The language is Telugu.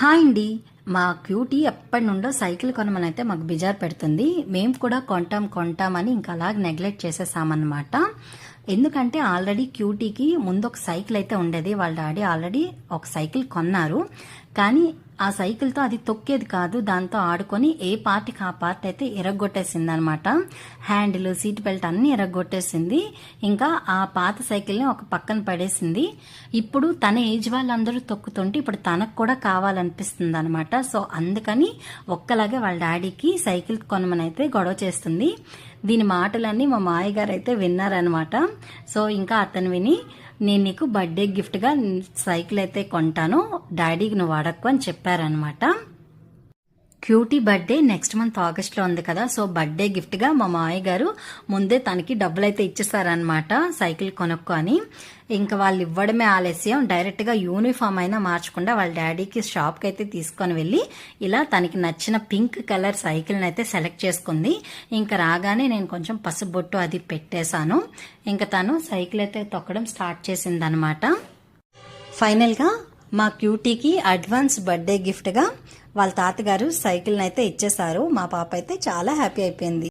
హాయ్ అండి. మా క్యూటీ ఎప్పటి నుండో సైకిల్ కొనమని అయితే మాకు బిజార్ పెడుతుంది. మేము కూడా కొంటామని ఇంకా అలాగ నెగ్లెక్ట్ చేసేసామన్నమాట. ఎందుకంటే ఆల్రెడీ క్యూటీకి ముందు ఒక సైకిల్ అయితే ఉండేది. వాళ్ళ డాడీ ఆల్రెడీ ఒక సైకిల్ కొన్నారు. కానీ ఆ సైకిల్తో అది తొక్కేది కాదు. దాంతో ఆడుకొని ఏ పార్ట్కి ఆ పార్ట్ అయితే ఇరగొట్టేసింది అనమాట. హ్యాండిల్, సీట్ బెల్ట్ అన్ని ఇరగొట్టేసింది. ఇంకా ఆ పాత సైకిల్ని ఒక పక్కన పడేసింది. ఇప్పుడు తన ఏజ్ వాళ్ళందరూ తొక్కుతుంటే ఇప్పుడు తనకు కూడా కావాలనిపిస్తుంది అనమాట. సో అందుకని ఒక్కలాగే వాళ్ళ డాడీకి సైకిల్ కొనమని అయితే గొడవ చేస్తుంది. దీని మాటలన్నీ మా మాయ గారు అయితే విన్నారనమాట. సో ఇంకా అతను విని, నేను నీకు బర్త్డే గిఫ్ట్గా సైకిల్ అయితే కొంటాను, డాడీకి నువ్వు అడక్కు అని చెప్పారనమాట. క్యూటీ బర్త్డే నెక్స్ట్ మంత్ ఆగస్ట్లో ఉంది కదా. సో బర్త్డే గిఫ్ట్గా మా మామయ్య గారు ముందే తనకి డబ్బులు అయితే ఇచ్చేసారనమాట సైకిల్ కొనుక్కో అని. ఇంకా వాళ్ళు ఇవ్వడమే ఆలస్యం. డైరెక్ట్గా యూనిఫామ్ అయినా మార్చకుండా వాళ్ళ డాడీకి షాప్కి అయితే తీసుకొని వెళ్ళి ఇలా తనకి నచ్చిన పింక్ కలర్ సైకిల్ని అయితే సెలెక్ట్ చేసుకుంది. ఇంకా రాగానే నేను కొంచెం పసుబొట్టు అది పెట్టేశాను. ఇంకా తను సైకిల్ అయితే తొక్కడం స్టార్ట్ చేసిందనమాట. ఫైనల్గా మా క్యూటీకి అడ్వాన్స్ బర్త్డే గిఫ్ట్గా వాళ్ళ తాతగారు సైకిల్ని అయితే ఇచ్చేశారు. మా పాప అయితే చాలా హ్యాపీ అయిపోయింది.